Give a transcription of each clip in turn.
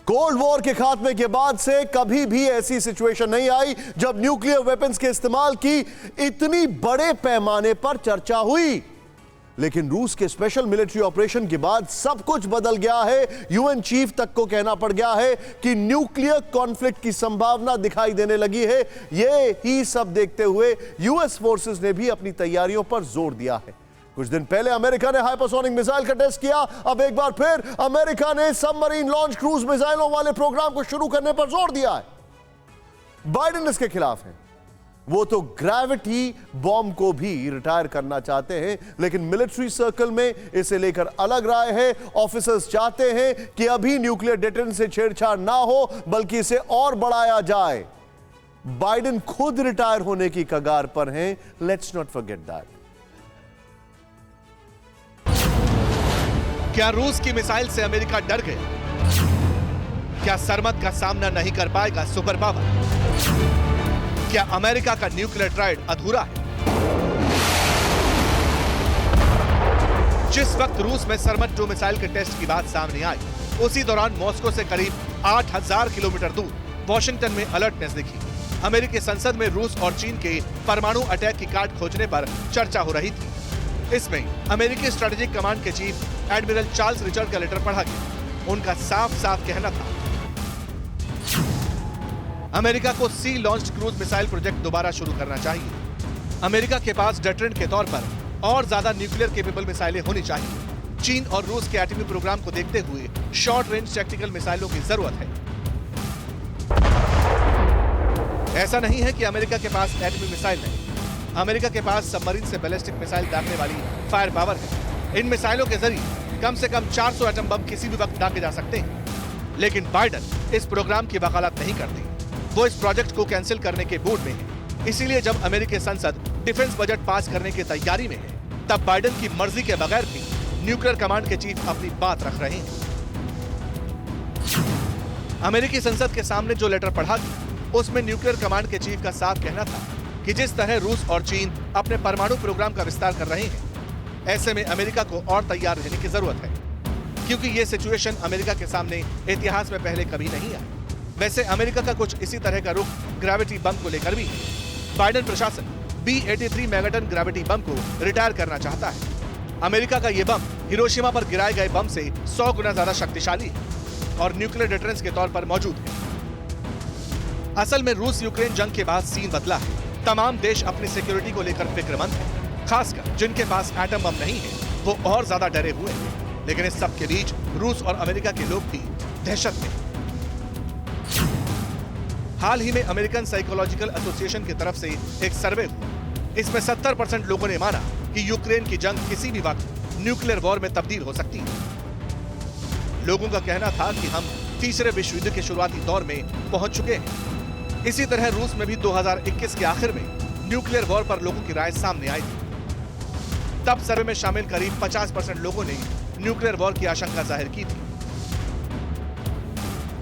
Cold war के खात्मे के बाद से कभी भी ऐसी सिचुएशन नहीं आई जब न्यूक्लियर वेपन्स के इस्तेमाल की इतनी बड़े पैमाने पर चर्चा हुई। लेकिन रूस के स्पेशल मिलिट्री ऑपरेशन के बाद सब कुछ बदल गया है। यूएन चीफ तक को कहना पड़ गया है कि न्यूक्लियर कॉन्फ्लिक्ट की संभावना दिखाई देने लगी है। यह ही सब देखते हुए यूएस फोर्सेस ने भी अपनी तैयारियों पर जोर दिया है। कुछ दिन पहले अमेरिका ने हाइपरसोनिक मिसाइल का टेस्ट किया। अब एक बार फिर अमेरिका ने सबमरीन लॉन्च क्रूज मिसाइलों वाले प्रोग्राम को शुरू करने पर जोर दिया है। बाइडेन इसके खिलाफ है। वो तो ग्रेविटी बॉम्ब को भी रिटायर करना चाहते हैं, लेकिन मिलिट्री सर्कल में इसे लेकर अलग राय है। ऑफिसर्स चाहते हैं कि अभी न्यूक्लियर डेटरेंस से छेड़छाड़ ना हो, बल्कि इसे और बढ़ाया जाए। बाइडेन खुद रिटायर होने की कगार पर हैं। Let's not forget that. क्या रूस की मिसाइल से अमेरिका डर गया? क्या सरमत का सामना नहीं कर पाएगा सुपर पावर? क्या अमेरिका का न्यूक्लियर ट्रायड अधूरा है? जिस वक्त रूस में सरमत 2 मिसाइल के टेस्ट की बात सामने आई, उसी दौरान मॉस्को से करीब 8000 किलोमीटर दूर वॉशिंगटन में अलर्टनेस दिखी। अमेरिकी संसद में रूस और चीन के परमाणु अटैक की काट खोजने पर चर्चा हो रही थी। इसमें अमेरिकी स्ट्रेटेजिक कमांड के चीफ एडमिरल चार्ल्स रिचर्ड का लेटर पढ़ा गया। उनका साफ साफ कहना था अमेरिका को सी लॉन्च्ड क्रूज मिसाइल प्रोजेक्ट दोबारा शुरू करना चाहिए। अमेरिका के पास डेटरेंट के तौर पर और ज्यादा न्यूक्लियर केपेबल मिसाइलें होनी चाहिए। चीन और रूस के एटमी प्रोग्राम को देखते हुए शॉर्ट रेंज टैक्टिकल मिसाइलों की जरूरत है। ऐसा नहीं है कि अमेरिका के पास एटमी मिसाइल नहीं। अमेरिका के पास सबमरीन से बैलिस्टिक मिसाइल दागने वाली फायर पावर है। इन मिसाइलों के जरिए कम से कम 400 एटम बम किसी भी वक्त दागे जा सकते हैं। लेकिन बाइडेन इस प्रोग्राम की वकालत नहीं करते। वो इस प्रोजेक्ट को कैंसिल करने के मूड में है। इसीलिए जब अमेरिकी संसद डिफेंस बजट पास करने की तैयारी में है, तब बाइडेन की मर्जी के बगैर भी न्यूक्लियर कमांड के चीफ अपनी बात रख रहे हैं। अमेरिकी संसद के सामने जो लेटर पढ़ा गया, उसमें न्यूक्लियर कमांड के चीफ का साफ कहना था कि जिस तरह रूस और चीन अपने परमाणु प्रोग्राम का विस्तार कर रहे हैं, ऐसे में अमेरिका को और तैयार रहने की जरूरत है, क्योंकि ये सिचुएशन अमेरिका के सामने इतिहास में पहले कभी नहीं आई। वैसे अमेरिका का कुछ इसी तरह का रुख ग्रेविटी बम को लेकर भी है। बाइडेन प्रशासन B-83 मेगाटन ग्रेविटी बम को रिटायर करना चाहता है। अमेरिका का यह बम हिरोशिमा पर गिराए गए बम से 100 गुना ज्यादा शक्तिशाली है और न्यूक्लियर डेटरेंस के तौर पर मौजूद है। असल में रूस यूक्रेन जंग के बाद सीन बदला है। तमाम देश अपनी सिक्योरिटी को लेकर फिक्रमंद हैं। खासकर जिनके पास एटम बम नहीं है, वो और ज्यादा डरे हुए हैं। लेकिन इस सब के बीच रूस और अमेरिका के लोग भी दहशत में। हाल ही में अमेरिकन साइकोलॉजिकल एसोसिएशन की तरफ से एक सर्वे हुआ। इसमें 70% लोगों ने माना कि यूक्रेन की जंग किसी भी वक्त न्यूक्लियर वॉर में तब्दील हो सकती है। लोगों का कहना था कि हम तीसरे विश्व युद्ध के शुरुआती दौर में पहुंच चुके हैं। इसी तरह रूस में भी 2021 के आखिर में न्यूक्लियर वॉर पर लोगों की राय सामने आई थी। तब सर्वे में शामिल करीब 50% लोगों ने न्यूक्लियर वॉर की आशंका जाहिर की थी।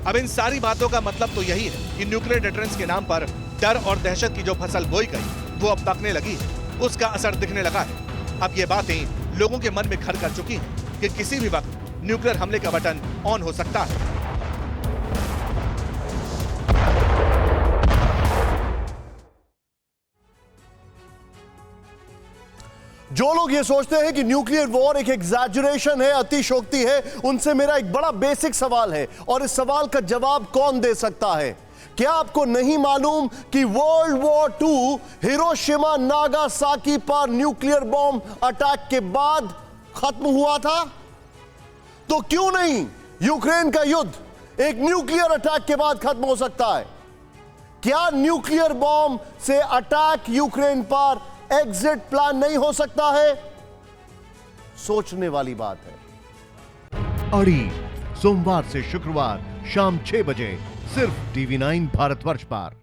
अब इन सारी बातों का मतलब तो यही है कि न्यूक्लियर डेटरेंस के नाम पर डर और दहशत की जो फसल बोई गई, वो अब पकने लगी है। उसका असर दिखने लगा है। अब ये बातें लोगों के मन में घर कर चुकी हैं कि किसी भी वक्त न्यूक्लियर हमले का बटन ऑन हो सकता है। जो लोग ये सोचते हैं कि न्यूक्लियर वॉर एक एग्जैजरेशन है, अतिशोक्ति है, उनसे मेरा एक बड़ा बेसिक सवाल है और इस सवाल का जवाब कौन दे सकता है? क्या आपको नहीं मालूम कि वर्ल्ड वॉर 2 हिरोशिमा नागासाकी पर न्यूक्लियर बॉम्ब अटैक के बाद खत्म हुआ था? तो क्यों नहीं यूक्रेन का युद्ध एक न्यूक्लियर अटैक के बाद खत्म हो सकता है? क्या न्यूक्लियर बॉम्ब से अटैक यूक्रेन पर एग्जिट प्लान नहीं हो सकता है? सोचने वाली बात है। अड़ी सोमवार से शुक्रवार शाम 6 बजे सिर्फ TV9 भारतवर्ष पर।